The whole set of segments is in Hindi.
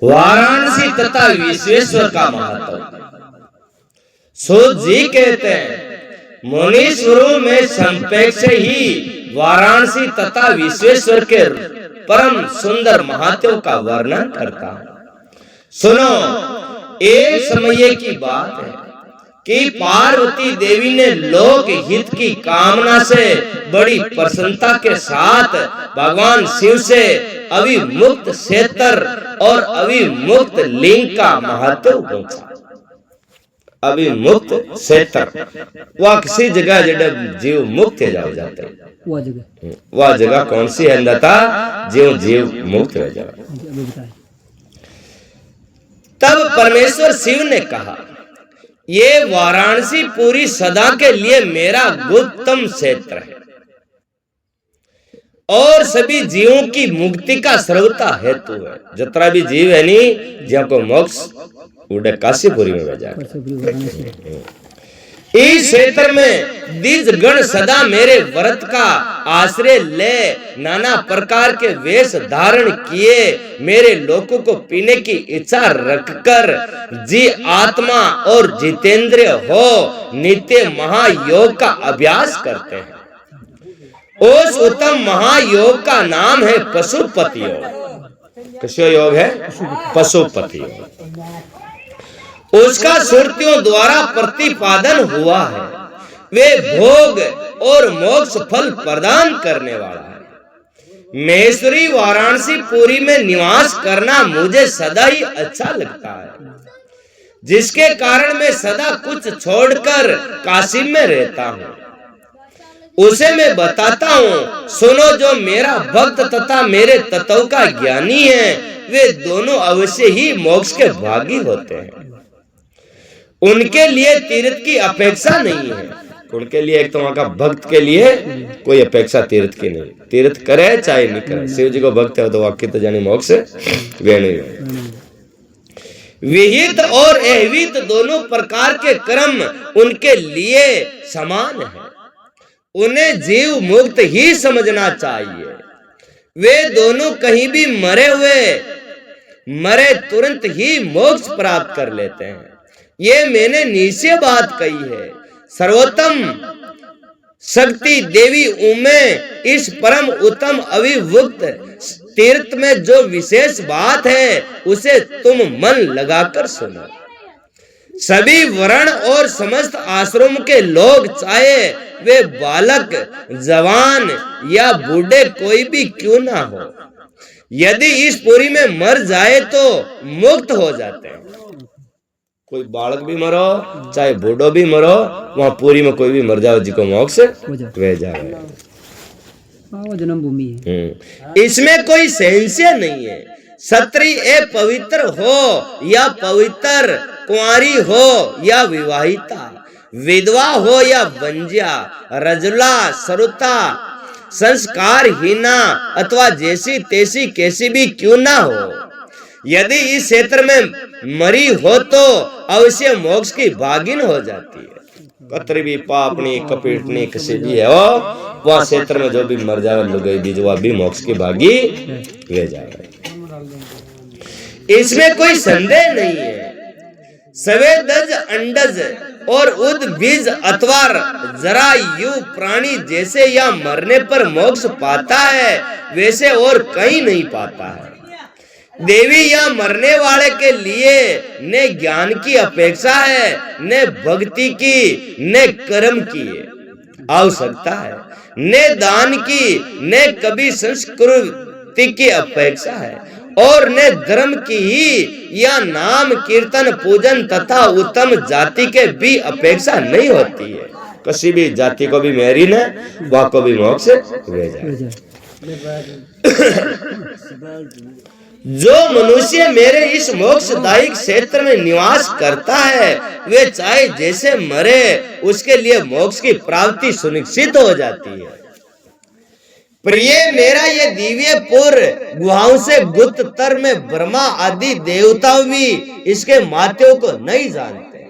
वाराणसी तथा विश्वेश्वर का महत्व। सूत जी कहते हैं, मुनीश्वरों में संपेक्ष ही वाराणसी तथा विश्वेश्वर के परम सुंदर महात्म्यों का वर्णन करता हूं। सुनो, एक समय की बात है कि पार्वती देवी ने लोक हित की कामना से बड़ी प्रसन्नता के साथ भगवान शिव से अविमुक्त क्षेत्र और अविमुक्त लिंग का महत्व पूछा। अविमुक्त क्षेत्र वह किसी जगह जब जीव मुक्त हो जाते हैं, वह जगह कौन सी है लता, जीव जीव मुक्त हो जाए। तब परमेश्वर शिव ने कहा, ये वाराणसी पूरी सदा के लिए मेरा गुप्तम क्षेत्र है और सभी जीवों की मुक्ति का सर्वथा हेतु है। जितना भी जीव है नी, जिनको मोक्ष उड़े काशीपुरी में भेजा। इस क्षेत्र में द्विज गण सदा मेरे व्रत का आश्रय ले नाना प्रकार के वेश धारण किए मेरे लोगों को पीने की इच्छा रखकर जी आत्मा और जितेंद्रिय हो नित्य महायोग का अभ्यास करते हैं। उस उत्तम महायोग का नाम है पशुपति योग। किस योग है? पशुपति योग। उसका सुरतियों द्वारा प्रतिपादन हुआ है। वे भोग और मोक्ष फल प्रदान करने वाला है। महेश्वरी वाराणसी पुरी में निवास करना मुझे सदा ही अच्छा लगता है, जिसके कारण मैं सदा कुछ छोड़कर काशी में रहता हूँ। उसे मैं बताता हूँ, सुनो, जो मेरा भक्त तथा मेरे तत्व का ज्ञानी है, वे दोनों अवश्य ही मोक्ष के भागी होते हैं। उनके लिए तीर्थ की अपेक्षा नहीं है। उनके लिए, एक तो वहां का भक्त के लिए कोई अपेक्षा तीर्थ की नहीं। तीर्थ करे चाहे नहीं करे, शिव जी को भक्त है तो वाक्य तो जानी मोक्ष वे नहीं है। विहित और अविहित दोनों प्रकार के कर्म उनके लिए समान है। उन्हें जीव मुक्त ही समझना चाहिए। वे दोनों कहीं भी मरे तुरंत ही मोक्ष प्राप्त कर लेते हैं। ये मैंने निश्चय बात कही है। सर्वोत्तम शक्ति देवी उमे इस परम उत्तम अविभुक्त तीर्थ में जो विशेष बात है उसे तुम मन लगाकर सुनो। सभी वर्ण और समस्त आश्रम के लोग, चाहे वे बालक, जवान या बूढ़े कोई भी क्यों ना हो, यदि इस पुरी में मर जाए तो मुक्त हो जाते हैं। कोई बालक भी मरो चाहे बूढ़ो भी मरो, वहां पुरी में कोई भी मर जाओ, जी को मोक्ष वे जाए। जन्म भूमि है। इसमें कोई संशय नहीं है। क्षत्रिय पवित्र हो या पवित्र, कुंवारी हो या विवाहिता, विधवा हो या बंजिया, रजुला, सरुता, संस्कारहीना अथवा जैसी तैसी कैसी भी क्यों ना हो, यदि इस क्षेत्र में मरी हो तो अवश्य मोक्ष की भागिन हो जाती है। कतरी भी पापनी कपीटनी किसी भी है वह क्षेत्र में जो भी मर जाए लुगाई विधवा भी मोक्ष की भागी ले जाए। इसमें कोई संदेह नहीं है। सवेदज, अंडज और उद्बीज अथवा जरायु प्राणी जैसे या मरने पर मोक्ष पाता है, वैसे और कहीं नहीं पाता है। देवी या मरने वाले के लिए न ज्ञान की अपेक्षा है, न भक्ति की, न कर्म की आवश्यकता है, न दान की, न कभी संस्कृति की अपेक्षा है और न धर्म की ही या नाम कीर्तन पूजन तथा उत्तम जाति के भी अपेक्षा नहीं होती है। किसी भी जाति को भी मेरी न वह को भी मोक्ष ले जाए। जो मनुष्य मेरे इस मोक्षदायी क्षेत्र में निवास करता है, वे चाहे जैसे मरे उसके लिए मोक्ष की प्राप्ति सुनिश्चित हो जाती है। प्रिय, मेरा ये दिव्यपुर गुहाओं से गुप्ततर में ब्रह्मा आदि देवता भी इसके मात्यों को नहीं जानते,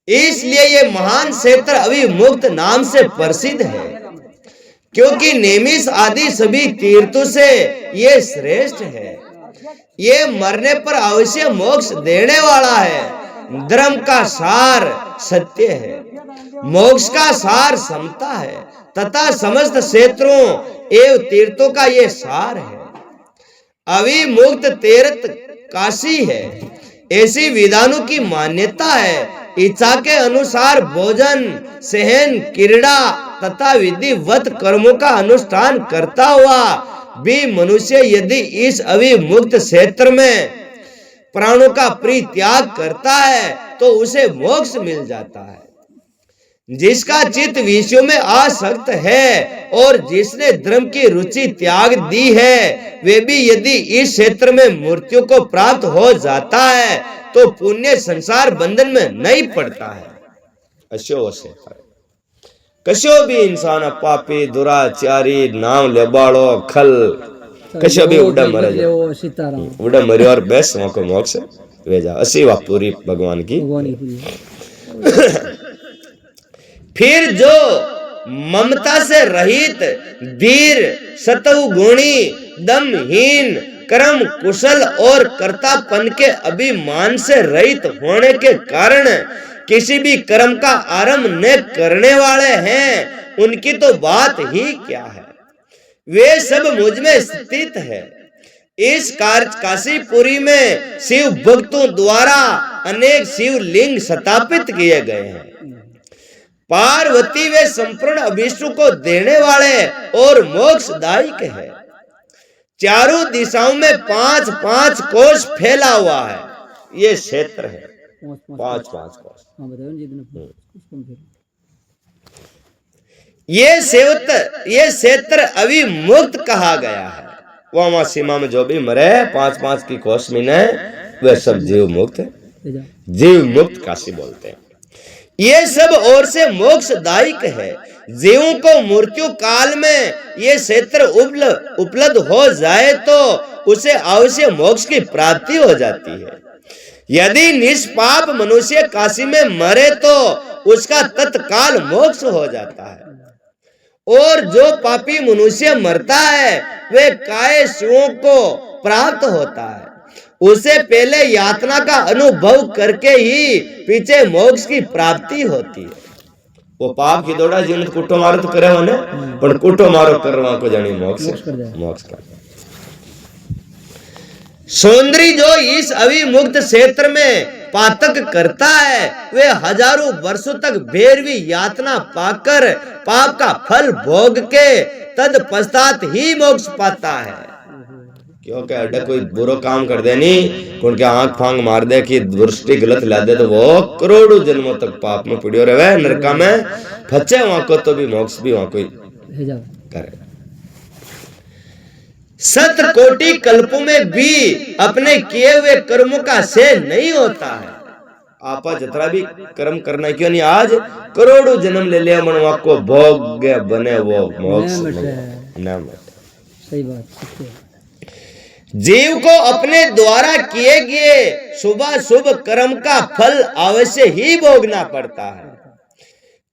इसलिए ये महान क्षेत्र अविमुक्त नाम से प्रसिद्ध है। क्योंकि नेमिष आदि सभी तीर्थों से ये श्रेष्ठ है। ये मरने पर अवश्य मोक्ष देने वाला है। धर्म का सार सत्य है, मोक्ष का सार समता है तथा समस्त क्षेत्रों एवं तीर्थों का ये सार है। अविमुक्त तीर्थ काशी है, ऐसी विधानों की मान्यता है। इच्छा के अनुसार भोजन, सहन, क्रीड़ा तथा विधिवत कर्मों का अनुष्ठान करता हुआ भी मनुष्य यदि इस अविमुक्त क्षेत्र में प्राणों का परित्याग करता है तो उसे मोक्ष मिल जाता है। जिसका चित्त विषयों में आसक्त है और जिसने धर्म की रुचि त्याग दी है, वे भी यदि इस क्षेत्र में मृत्यु को प्राप्त हो जाता है तो पुण्य संसार बंधन में नहीं पड़ता है। अशो से कशो भी इंसान पापी दुराचारी नाम लेबाड़ो खल कशो भी उड़ा मर जाए, उड़ा मरे और बेस को मोक्ष वे जा। असी वा पूरी भगवान की। फिर जो ममता से रहित, धीर, सतु गुणी, दमहीन, कर्म कुशल और कर्तापन के अभिमान से रहित होने के कारण किसी भी कर्म का आरंभ न करने वाले हैं, उनकी तो बात ही क्या है। वे सब मुझ में स्थित है। इस काशीपुरी में शिव भक्तों द्वारा अनेक शिवलिंग स्थापित किए गए हैं। पार्वती वे संपूर्ण अभिष्टों को देने वाले और मोक्षदायक है। चारों दिशाओं में 5-5 कोश फैला हुआ है। ये क्षेत्र है 5-5 कोश। ये क्षेत्र अविमुक्त कहा गया है। वहां सीमा में जो भी मरे 5-5 की कोश मिले वे सब जीव मुक्त है। जीव मुक्त काशी बोलते हैं। ये सब ओर से मोक्षदायक है। जीवों को मृत्यु काल में ये क्षेत्र उपलब्ध हो जाए तो उसे अवश्य मोक्ष की प्राप्ति हो जाती है। यदि निष्पाप मनुष्य काशी में मरे तो उसका तत्काल मोक्ष हो जाता है, और जो पापी मनुष्य मरता है वे काय शिवों को प्राप्त होता है। उसे पहले यातना का अनुभव करके ही पीछे मोक्ष की प्राप्ति होती है। वो पाप की दौड़ा जीवन कुटो मारो तो करे होने, पर कुटो मारो करवा को जानी मोक्ष कर। सौंदर्य जो इस अविमुक्त क्षेत्र में पातक करता है वे हजारों वर्षों तक भैरवी यातना पाकर पाप का फल भोग के तत्पश्चात ही मोक्ष पाता है। क्योंकि अड्डा कोई बुरा काम कर दे नहीं, उनके आंख फांग मार दे कि दृष्टि गलत ला दे तो वो करोड़ों जन्मों तक पाप में पड़ियो रहे, नरका में फंसे। वहां को तो भी मोक्ष भी वहां कोई करे। 7 कोटि कल्पों में भी अपने किए हुए कर्मों का क्षय नहीं होता है। आपा जितना भी कर्म करना क्यों नहीं, आज करोड़ों जन्म ले लिया मनवा को भोग बने वो मोक्ष न। सही बात। जीव को अपने द्वारा किए गए शुभ कर्म का फल अवश्य ही भोगना पड़ता है।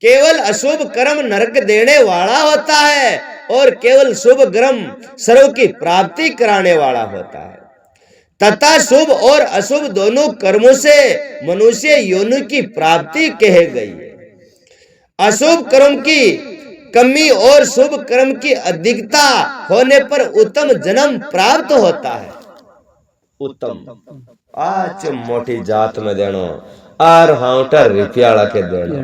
केवल अशुभ कर्म नरक देने वाला होता है और केवल शुभ कर्म सर्व की प्राप्ति कराने वाला होता है। तथा शुभ और अशुभ दोनों कर्मों से मनुष्य योनि की प्राप्ति कही गई है। अशुभ कर्म की कमी और शुभ कर्म की अधिकता होने पर उत्तम जन्म प्राप्त होता है। उत्तम आज मोटी जात में देनो आर हाउटा रिपियाला के देनो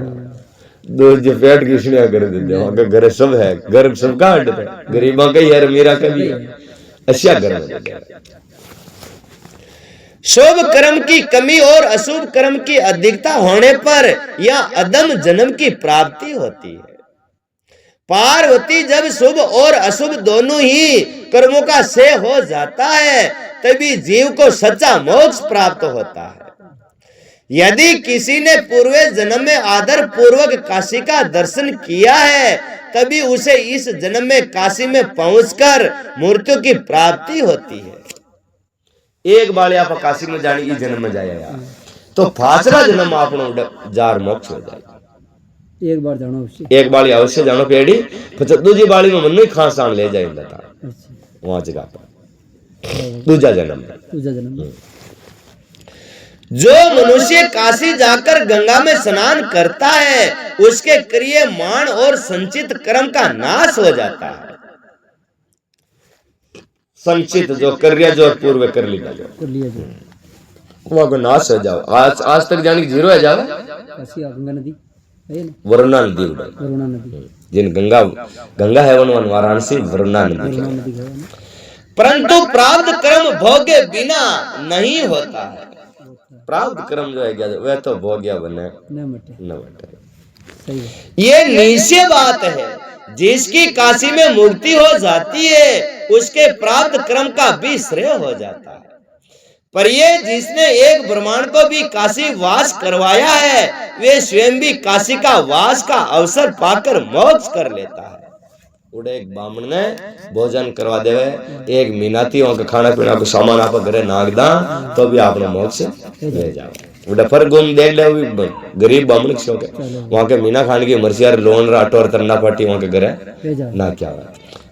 दूध पेट किसने कर दे वहां घर सब है, घर सब का अड्डा है, गरीबों का यार मेरा कभी अच्छा घर में। शुभ कर्म की कमी और अशुभ कर्म की अधिकता होने पर यह अदम जन्म की प्राप्ति होती है। पार्वती जब शुभ और अशुभ दोनों ही कर्मों का क्षय हो जाता है तभी जीव को सच्चा मोक्ष प्राप्त होता है। यदि किसी ने पूर्व जन्म में आदर पूर्वक काशी का दर्शन किया है तभी उसे इस जन्म में काशी में पहुंचकर मृत्यु की प्राप्ति होती है। एक बार आप काशी में जाने इस जन्म में जाएगा तो फासला जन्म आप जार मोक्ष हो जाएगा। एक बार जानो एक बार अवश्य जानो पेड़ी, फिर दूसरी बाड़ी में मन खास ले जाएगा वहां जगह पर। दूजा जन्म में। दूजा जन्म। जो मनुष्य काशी जाकर गंगा में स्नान करता है उसके क्रियमाण और संचित कर्म का नाश हो जाता है। संचित जो कर्या जो पूर्व कर लिया जो वहां को नाश हो जाओ। आज तक जाने की जीरो है जाओ। गंगा नदी है ना, वरुणा नदी उड़ा, वरुणा नदी जिन गंगा है वन वाराणसी वरुणा नदी वरुणा नदी है ना। परंतु प्राप्त कर्म भोगे बिना नहीं होता है। प्राप्त कर्म जो है क्या वह तो भोग्या बने न मटे। न बटे। सही है। ये निश्चय बात है। जिसकी काशी में मुक्ति हो जाती है उसके प्राप्त कर्म का भी श्रेय हो जाता है। पर ये जिसने एक ब्राह्मण को भी काशी वास करवाया है वे स्वयं भी काशी का वास का अवसर पाकर मोक्ष कर लेता है। उड़े एक ब्राह्मण ने भोजन करवा देवे, एक मीनाती वहां का खाना पीना को सामान आप घरे नाग दा तो भी आपने मोक्ष ले जाओ। उड़ा पर गुम देख ले गरीब ब्राह्मण शौक है वहां के मीना खान की मरसियार लोन राटोर तरना पाटी वहां के घरे ना क्या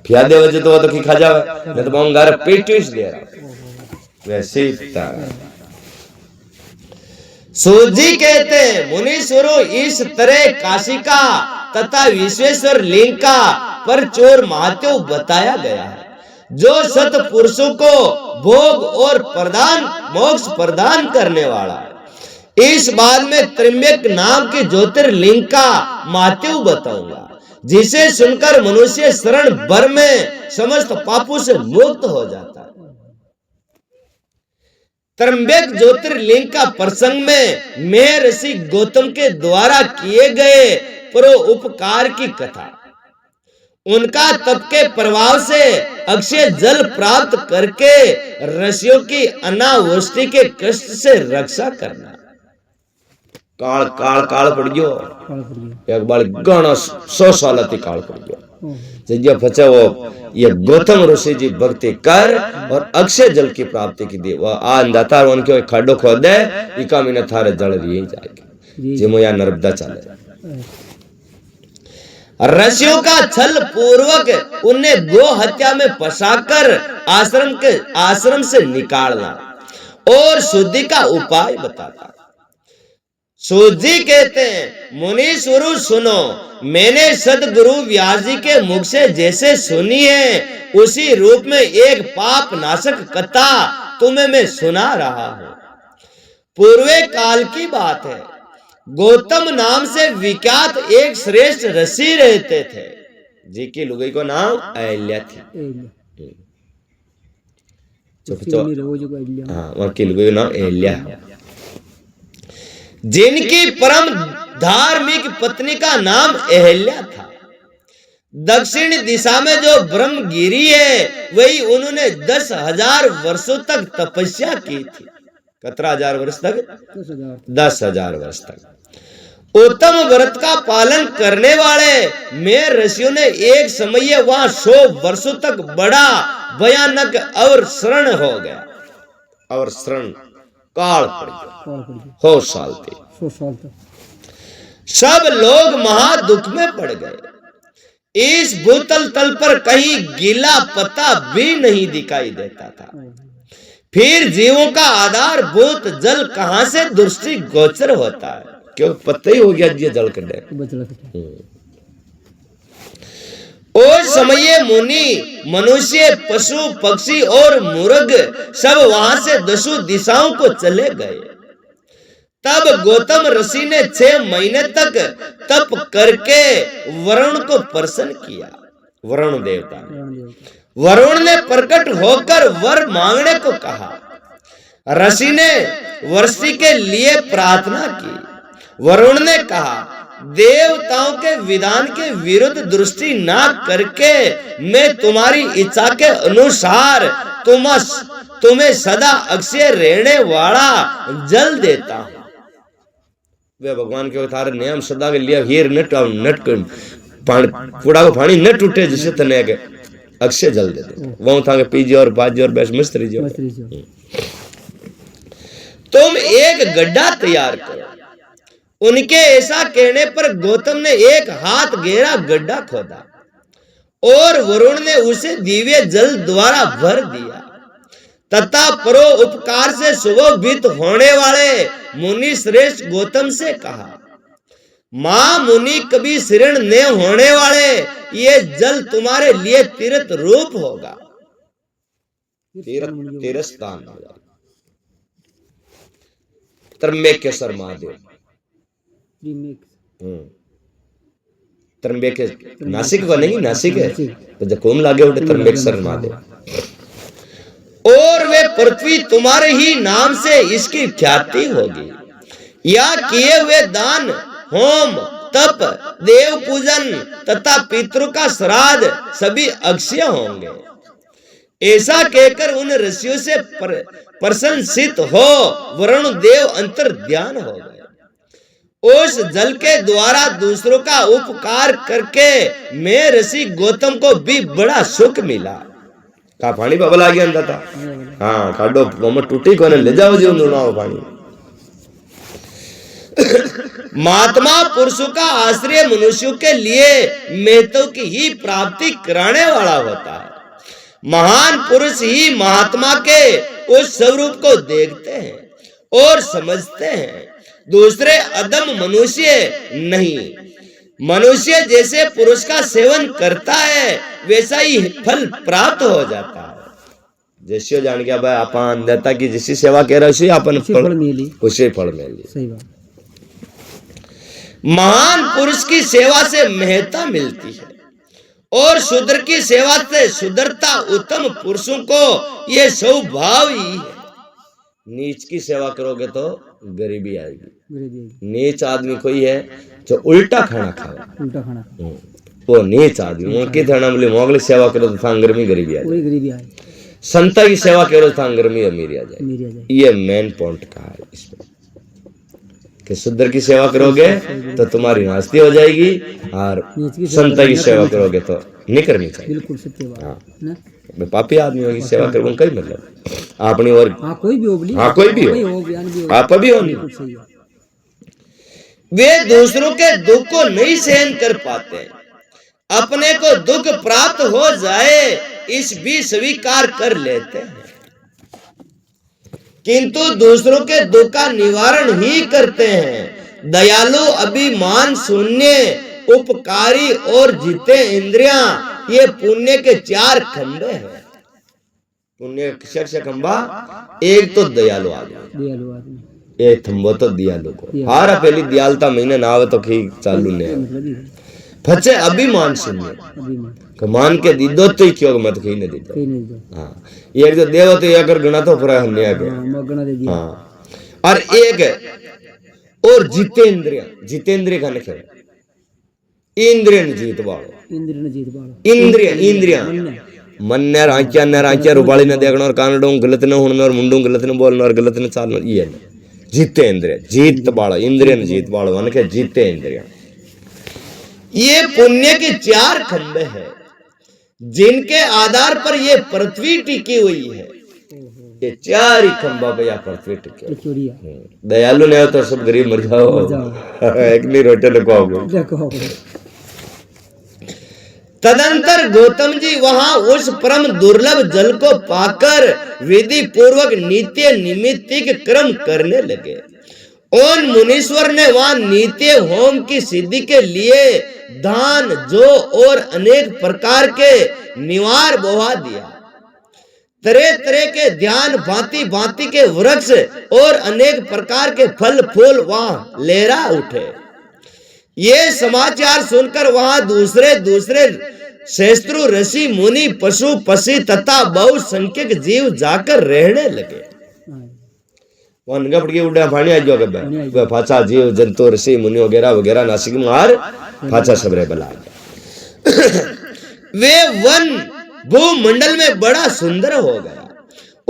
फिया दे वजह तो की खा जावे नहीं तो बंगार पेटिस दे रहा वैसे सूजी कहते मुनीश्वरों इस तरह काशी का तथा विश्वेश्वर लिंग का पर चोर महात्म्य बताया गया है। जो सत पुरुषों को भोग और प्रदान मोक्ष प्रदान करने वाला है। इस बाद में त्र्यंबक नाम के ज्योतिर्लिंग का महात्म्य बताऊंगा जिसे सुनकर मनुष्य शरण भर में समस्त पापों से मुक्त हो जाता है। त्र्यंबक ज्योतिर्लिंग का प्रसंग में महर्षि गौतम के द्वारा किए गए परोपकार की कथा। उनका तप के प्रभाव से अक्षय जल प्राप्त करके ऋषियों की अनावृष्टि के कष्ट से रक्षा करना। काल काल काल पड़ गयो एक बार घणो 100 साल थी काल पड़ गयो जज्ञा फचा वो ये गौतम ऋषि जी भक्ति कर और अक्षय जल की प्राप्ति की दी। वह आ दातार उनके खड्डो खोदे इका महीने थारे जल रही जाएगी जिमो या नर्मदा चले। ऋषियों का छल पूर्वक उन्हें गो हत्या में फंसाकर आश्रम से निकालना और शुद्धि का उपाय बताता। सूजी कहते हैं मुनीश्वरों सुनो मैंने सदगुरु व्यास जी के मुख से जैसे सुनी है उसी रूप में एक पाप नाशक कथा तुम्हें मैं सुना रहा हूं। पूर्वे काल की बात है। गौतम नाम से विख्यात एक श्रेष्ठ ऋषि रहते थे जी की लुगाई को नाम अहल्या थी। हाँ वहां की लुगाई को नाम अहल्या जिनकी परम धार्मिक पत्नी का नाम अहल्या था। दक्षिण दिशा में जो ब्रह्मगिरी है वही उन्होंने 10,000 वर्षों तक तपस्या की थी। 17,000 वर्ष तक 10,000 वर्ष तक उत्तम व्रत का पालन करने वाले मैं ऋषियों ने एक समय वहां 100 वर्षों तक बड़ा भयानक अवसरण हो गया। अवसरण काल पड़ गया हो साल थे 100 साल तक सब लोग महा दुख में पड़ गए। इस भूतल तल पर कहीं गीला पत्ता भी नहीं दिखाई देता था। फिर जीवों का आधारभूत जल कहां से दृष्टि गोचर होता है क्योंकि पत्ता ही हो गया ये जल कड्डे। उस समय मुनि मनुष्य पशु पक्षी और मुर्ग सब वहां से 10 दिशाओं को चले गए। तब गौतम ऋषि ने 6 महीने तक तप करके वरुण को प्रसन्न किया। वरुण देवता वरुण ने प्रकट होकर वर मांगने को कहा। ऋषि ने वर्षी के लिए प्रार्थना की। वरुण ने कहा देवताओं के विधान के विरुद्ध दृष्टि ना करके मैं तुम्हारी इच्छा के अनुसार तुम्हें सदा अक्षय रहने वाला जल देता हूं। वे भगवान के थारे नियम सदा के लिए हीर नट कूड़ा को पानी न टूटे जिससे तने के अक्षय जल देते वो था के पीजिए और बाजिए और बेस मिस्त्री जो तुम एक गड्ढा तैयार करो। उनके ऐसा कहने पर गौतम ने 1 हाथ गहरा गड्ढा खोदा और वरुण ने उसे दिव्य जल द्वारा भर दिया। तथा परो उपकार से सुशोभित होने वाले मुनि श्रेष्ठ गौतम से कहा, मां मुनि कभी शीर्ण न होने वाले ये जल तुम्हारे लिए तीर्थ रूप होगा, तीर्थ स्थान होगा। त्र्यंबकेश्वर महादेव, त्र्यंबकेश्वर नासिक बनेगी, नासिक है तो जकोम लागे उठे त्र्यंबकेश्वर महादेव। और वे पृथ्वी तुम्हारे ही नाम से इसकी ख्याति होगी, या किए हुए दान, होम, तप, देव पूजन तथा पितरों का श्राद्ध सभी अक्षय होंगे। ऐसा कहकर उन ऋषियों से प्रशंसित हो वरुण देव अंतर ध्यान हो गए। उस जल के द्वारा दूसरों का उपकार करके मैं ऋषि गौतम को भी बड़ा सुख मिला। का पानी बबल आ गया अंदर था, हाँ काडो मोमत टूटी कोने ले जाओ जी उन्होंने पानी। महात्मा पुरुषों का आश्रय मनुष्यों के लिए महत्व की ही प्राप्ति कराने वाला होता है। महान पुरुष ही महात्मा के उस स्वरूप को देखते हैं और समझते हैं, दूसरे अदम मनुष्य नहीं। मनुष्य जैसे पुरुष का सेवन करता है वैसा ही फल प्राप्त हो जाता है। जैसे जान गया भाई अपन देता की जिसकी सेवा कह रहा है उसी अपन फल मिली, उसी फल मिली। सही बात। महान पुरुष की सेवा से महत्ता मिलती है और शूद्र की सेवा से सुधरता उत्तम पुरुषों को ये स्वभाव ही है। नीच की सेवा करोगे तो गरीबी आएगी। नीच आदमी कोई है जो उल्टा खाना खाए, उल्टा खाना वो नीच आदमी। उनकी धरना बोले मोगली सेवा करो तो थांगर में गरीबी आए, संता की सेवा करो तो थांगर में अमीरी आ जाए। ये मेन पॉइंट कहा है इसमें कि शूद्र की सेवा करोगे तो तुम्हारी नास्ती हो जाएगी और संता की सेवा करोगे तो नहीं करनी चाहिए। बिल्कुल सत्य बात। हाँ, पापी आदमी की सेवा करो कई मतलब अपनी और कोई भी हो, हाँ कोई भी हो, आप भी हो नहीं। वे दूसरों के दुख को नहीं सहन कर पाते, अपने को दुख प्राप्त हो जाए इस भी स्वीकार कर लेते हैं, किंतु दूसरों के दुख का निवारण ही करते हैं। दयालु, अभिमान शून्य, उपकारी और जीते इंद्रियां ये पुण्य के चार खंबे हैं। पुण्य के खंबा एक तो दयालु आदमी, एक थंबो तो दयालु को हारा पहली दयालता महीने ना आवे तो ठीक चालू नहीं फचे। अभिमान शून्य मान के दीदो तो ही क्यों मत कहीं नहीं दीदो। हाँ एक जो देव तो एक गणा तो पूरा हमने आगे। हाँ और एक और जितेंद्रिय, जितेंद्रिय का लिखे इंद्रिय जीत बाड़ो, इंद्रिय इंद्रिया मन ने रांचा रूपाली ने देखना और कानडों गलत न होना और मुंडों गलत न बोलना और गलत न चालना, ये जितेंद्रिय जीत बाड़ो, इंद्रिय जीत बाड़ो मान के जितेंद्रिय। ये पुण्य के चार खंबे हैं जिनके आधार पर ये पृथ्वी टिकी हुई है। ये चार ही खंबा पे या पृथ्वी टिकी। दयालु नहीं हो तो सब गरीब मर जाओ, एक नहीं रोटे लगाओ। तदंतर गौतम जी वहां उस परम दुर्लभ जल को पाकर विधि पूर्वक नित्य निमित्तिक कर्म करने लगे। उन मुनीश्वर ने वहां नित्य होम की सिद्धि के लिए दान, जो और अनेक प्रकार के निवार बहा दिया। तरह तरह के ध्यान, भांति भांति के वृक्ष और अनेक प्रकार के फल फूल वहां लहरा उठे। ये समाचार सुनकर वहां दूसरे दूसरे शस्त्रु, ऋषि, मुनि, पशु पक्षी तथा बहुसंख्यक जीव जाकर रहने लगे। उड़ा पानी आज फाचा जीव जंतु ऋषि मुनि वगैरह वगैरह नासिक मार फाचा सबरे बला। वे वन भूमंडल में बड़ा सुंदर हो गया।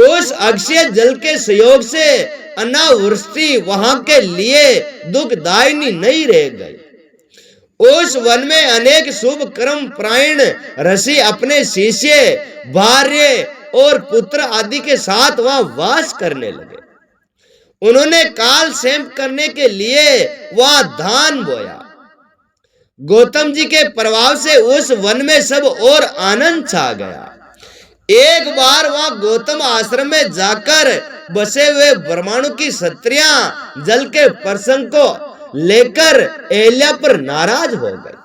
उस अक्षय जल के सहयोग से अनावृष्टि वहां के लिए दुखदायिनी नहीं रह गई। उस वन में अनेक शुभ कर्म प्रायण ऋषि अपने शिष्य, भार्य और पुत्र आदि के साथ वहां वास करने लगे। उन्होंने काल सेम करने के लिए वहां धान बोया। गौतम जी के प्रभाव से उस वन में सब और आनंद छा गया। एक बार वहां गौतम आश्रम में जाकर बसे हुए ब्रह्माणु की क्षत्रियां जल के प्रसंग को लेकर एलिया पर नाराज हो गए।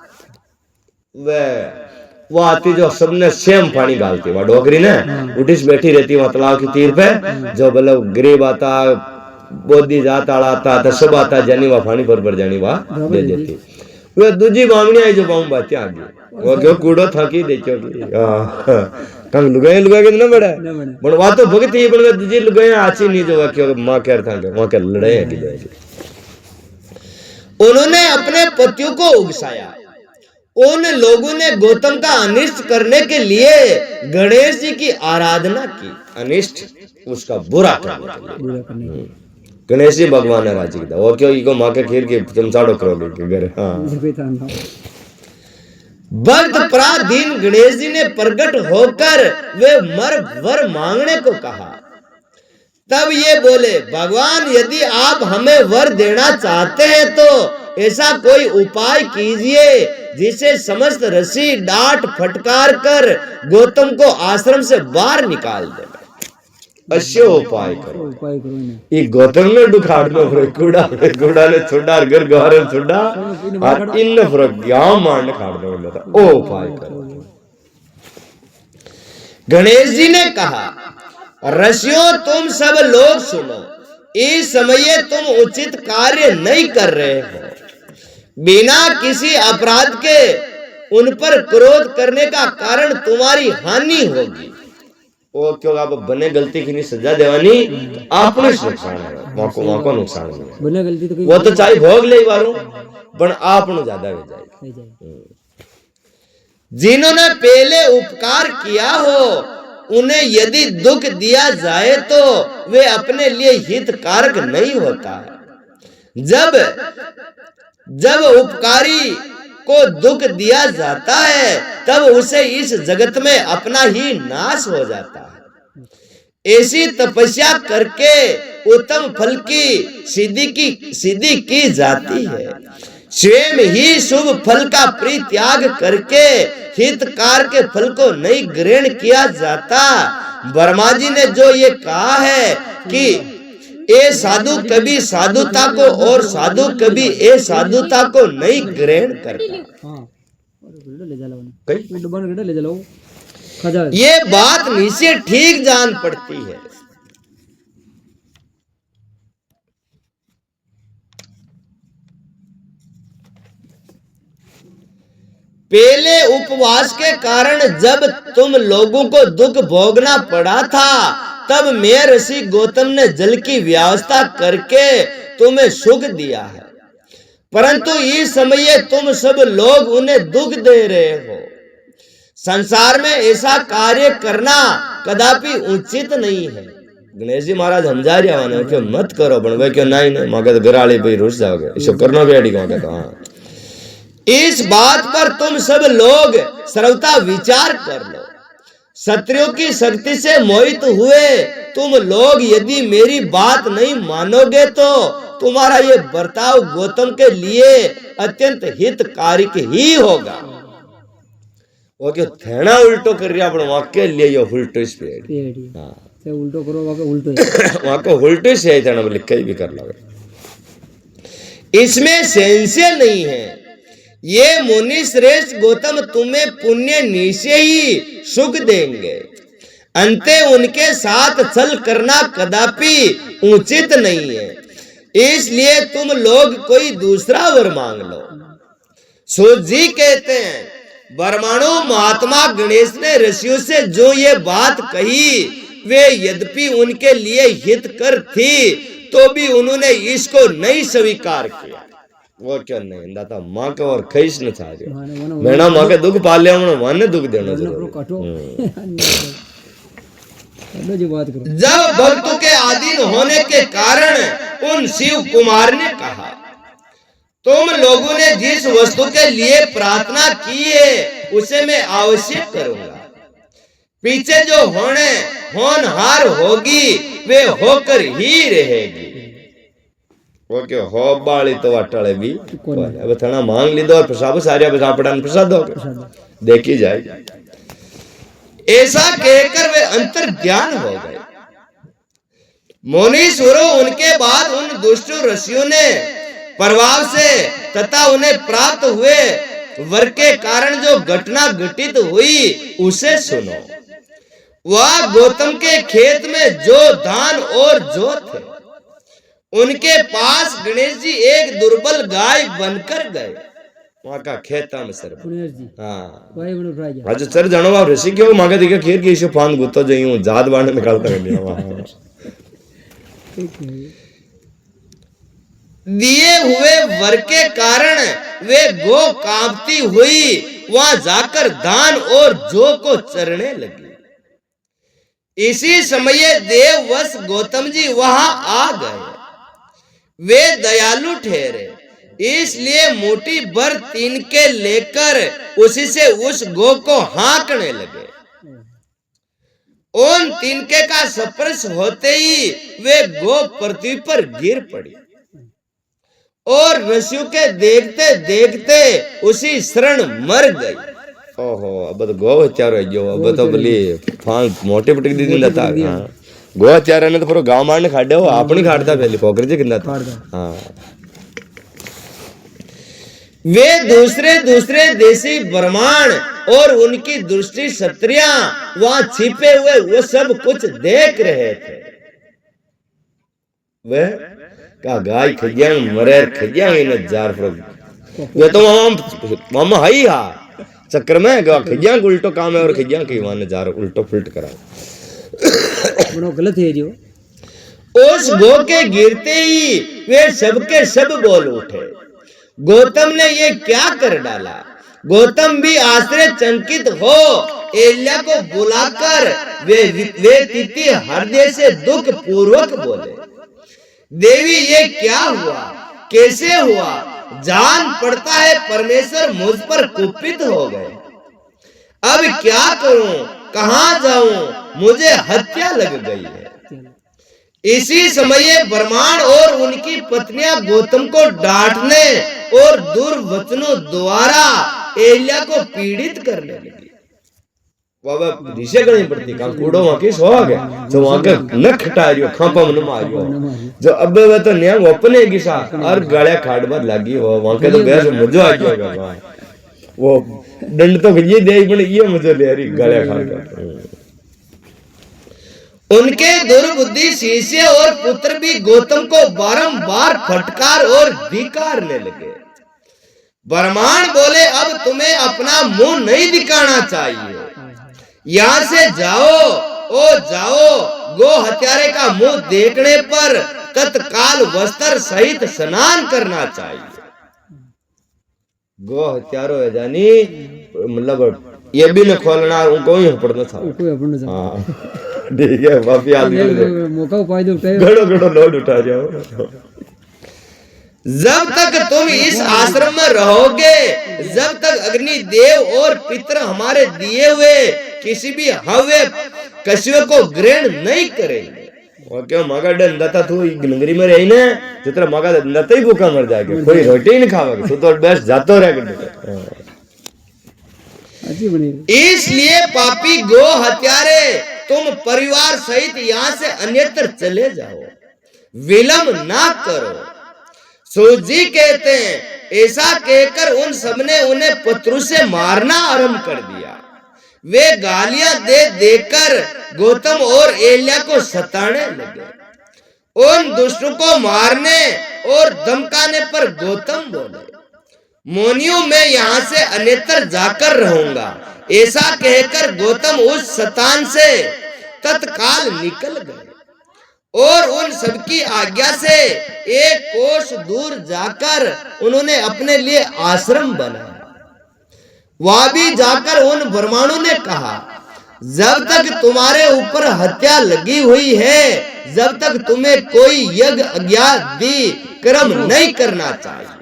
वो आती जो सबने सेम पानी डालती, वह डोगरी ने उठिस बैठी रहती वहां तालाब की तीर पे, जो मतलब गरीब आता बोधी जात आला आता तो सब आता जानी वहां पानी पर जानी वहां दे देती। वो दूजी बामणी आई जो बाम बातें आ गई, वो क्यों कूड़ो थाकी देखो की कंग लुगाए के ना बड़ा पण वा तो भगत ही पण दूजी लुगाए आची नहीं जो क्यों मां कह था के वहां के लड़ाई है की। उन्होंने अपने पतियों को उकसाया। उन लोगों ने गौतम का अनिष्ट करने के लिए गणेश जी की आराधना की। अनिष्ट उसका बुरा करने के लिए गणेश जी भगवान है राजी का वो क्यों इको माँ के खीर की चमचाड़ो करोगे कि घर। हाँ भक्त पराधीन गणेश जी ने प्रकट होकर वे वर मांगने को कहा। तब ये बोले, भगवान यदि आप हमें वर देना चाहते हैं तो ऐसा कोई उपाय कीजिए जिसे समस्त ऋषि डांट फटकार कर गौतम को आश्रम से बाहर निकाल दे। अच्छे उपाय करो। ये गौतम ने दुखाड़नो फरक कूड़ा ने छोड़ा घर गहरे छोड़ा और इन फरक गांव मारने खाड़नो लेता ओ उपाय करो। गणेश जी ने कहा, ऋषियों तुम सब लोग सुनो, इस समय तुम उचित कार्य नहीं कर रहे हो। बिना किसी अपराध के उन पर क्रोध करने का कारण तुम्हारी हानि होगी। वो क्यों आप बने गलती की नहीं सजा देवानी तो आपने नुकसान है, वहां को नुकसान नहीं है। बने गलती तो वो तो चाहे भोग ले वालों पर आपने ज्यादा हो जाएगा। जिन्होंने पहले उपकार किया हो उन्हें यदि दुख दिया जाए तो वे अपने लिए हितकारक नहीं होता है। जब उपकारी को दुख दिया जाता है तब उसे इस जगत में अपना ही नाश हो जाता है। ऐसी तपस्या करके उत्तम फल की सिद्धि की जाती है। स्वयं ही शुभ फल का परित्याग करके हितकार के फल को नहीं ग्रहण किया जाता। वर्मा जी ने जो ये कहा है कि ए साधु कभी साधुता को और साधु कभी ए साधुता को नहीं ग्रहण करता। ये बात नीचे ठीक जान पड़ती है। पहले उपवास के कारण जब तुम लोगों को दुख भोगना पड़ा था तब मैं ऋषि गौतम ने जल की व्यवस्था करके तुम्हें सुख दिया है, परंतु इस समय तुम सब लोग उन्हें दुख दे रहे हो। संसार में ऐसा कार्य करना कदापि उचित नहीं है। गणेश जी महाराज समझा रहे हैं कि मत करो, पण वे क्यों नहीं मगर घराली पे रुस जाओगे, इसको करना भी अड़ी कहता। हाँ इस बात पर तुम सब लोग सर्वथा विचार कर लो। क्षत्रियों की शक्ति से मोहित हुए तुम लोग यदि मेरी बात नहीं मानोगे तो तुम्हारा ये बर्ताव गौतम के लिए अत्यंत हितकारक ही होगा। वो क्यों थेना उल्टो कर रहा अपन वाक्य लिए ये उल्टो इस पे हाँ से उल्टो करो वहां को उल्टो से है तना लिख भी कर लो। इसमें संशय नहीं है। ये मुनि श्रेष्ठ गौतम तुम्हें पुण्य निश्चय ही सुख देंगे। अंते उनके साथ छल करना कदापि उचित नहीं है, इसलिए तुम लोग कोई दूसरा वर मांग लो। सूत जी कहते हैं, ब्रह्मणु महात्मा गणेश ने ऋषियों से जो ये बात कही वे यद्यपि उनके लिए हितकर थी तो भी उन्होंने इसको नहीं स्वीकार किया। वो क्या नहीं दाता माँ का और खींच न था मैना माँ के दुख पाल लिया माने दुख देना जब भक्तों के अधीन होने के कारण उन शिव कुमार ने कहा, तुम लोगों ने जिस वस्तु के लिए प्रार्थना की है उसे मैं अवश्य करूंगा। पीछे जो होनहार होगी वे होकर ही रहेगी। वो क्यों हो बाली तो वाटले भी अब थना मांग ली दो और प्रसाद सारिया प्रसाद पड़ान प्रसाद हो देखी जाएगी। ऐसा कहकर वे अंतर ध्यान हो गए। मुनीश्वरों उनके बाद उन दुष्ट ऋषियों ने प्रभाव से तथा उन्हें प्राप्त हुए वर के कारण जो घटना घटित हुई उसे सुनो। वह गौतम के खेत में जो धान और जो थे, उनके पास गणेश जी एक दुर्बल गाय बनकर गए। वहां का खेता में सर हाँ आज सर जानो आप ऋषि क्यों मांगे देखा खेत की इसे फांद गुत्तो जाइयो जात बांध निकालता कर दिया वहां दिए हुए वर के कारण वे गो कांपती हुई वहां जाकर धान और जौ को चरने लगी। इसी समय देववश गौतम जी वहां आ गए। वे दयालु ठहरे, इसलिए मुट्ठी भर तिनके लेकर उसी से उस गो को हाँकने लगे। उन तिनके का स्पर्श होते ही वे गो पृथ्वी पर गिर पड़ी और ऋषियों के देखते देखते उसी क्षण मर गई। ओहो अब तो गो हत्यारो है जो अब तो बली फांग मोटे पटक दी दिन था। हां गो हत्यारा ने तो पूरा गांव मारने खाड़े हो अपनी खाड़ता पहले पोकर जी किंदा था। हां वे दूसरे दूसरे देशी ब्रह्मांड और उनकी दृष्टि क्षत्रियां वहां छिपे हुए वो सब कुछ देख रहे थे। वे का गाय खजिया मरे खजिया इन जार फरक वे तो मामा हाई हा चक्कर में गा खजिया उल्टो काम है और खजिया की वन जार उल्टो फुलट करा बनो गलत है जो। उस गो के गिरते ही वे सबके सब बोल उठे, गौतम ने ये क्या कर डाला। गौतम भी आश्चर्यचकित हो एलिया को बुलाकर वे तिथि हृदय से दुख पूर्वक बोले, देवी ये क्या हुआ, कैसे हुआ। जान पड़ता है परमेश्वर मुझ पर कुपित हो गए। अब क्या करूं, कहां जाऊं, मुझे हत्या लग गई है। इसी समय ब्रह्मांड और उनकी पत्नियां गौतम को डांटने और दुर्वचनों द्वारा एलिया को पीड़ित करने लगी। बाबा ऋषि गणी पड़ती काम कूड़ो वहां की सो गया जो वहां के न खटारियो खापा मन मारियो जो अब वे तो न्याय अपने गिसा और गाड़िया खाड़बर लगी हो वहां के तो बेस मजा आ गया वो दंड तो ये दे बने ये मजा ले रही गाड़िया खाड़ के। उनके दुर्बुद्धि शिष्य और पुत्र भी गौतम को बारंबार फटकार और धिक्कारने लगे। ब्रह्मांड बोले अब तुम्हें अपना मुंह नहीं दिखाना चाहिए, यहाँ से जाओ ओ जाओ। गो हत्यारे का मुंह देखने पर तत्काल वस्त्र सहित स्नान करना चाहिए। गो हत्यारो है जानी मतलब ये भी न खोलना उनको ही पड़ना था। हाँ ठीक है वापी आदमी मौका उपाय दो घड़ो घड़ो लोड उठा जाओ। जब तक तुम इस आश्रम में रहोगे, जब तक अग्नि देव और पितर हमारे दिए हुए किसी भी हव्य कश्यप को ग्रहण नहीं करेंगे। और क्यों मगा डंडा तू नगरी में रही ना जो तेरा मगा डंडा ही भूखा मर जाएगा, कोई रोटी ही नहीं खाओगे तू तो बेस्ट जातो रहेगा। इसलिए पापी गो हत्यारे तुम परिवार सहित यहाँ से अन्यत्र चले जाओ, विलंब ना करो। सूत जी कहते हैं ऐसा कहकर उन सबने उन्हें पत्थरों से मारना आरंभ कर दिया। वे गालियां दे देकर गौतम और एलिया को सताने लगे। उन दुष्टों को मारने और धमकाने पर गौतम बोले, मोनियों मैं यहाँ से अन्यत्र जाकर रहूंगा। ऐसा कहकर गौतम उस शतान से तत्काल निकल गए और उन सबकी आज्ञा से एक कोस दूर जाकर उन्होंने अपने लिए आश्रम बनाया। वहां भी जाकर उन ब्राह्मणों ने कहा, जब तक तुम्हारे ऊपर हत्या लगी हुई है, जब तक तुम्हें कोई यज्ञ आदि कर्म नहीं करना चाहिए।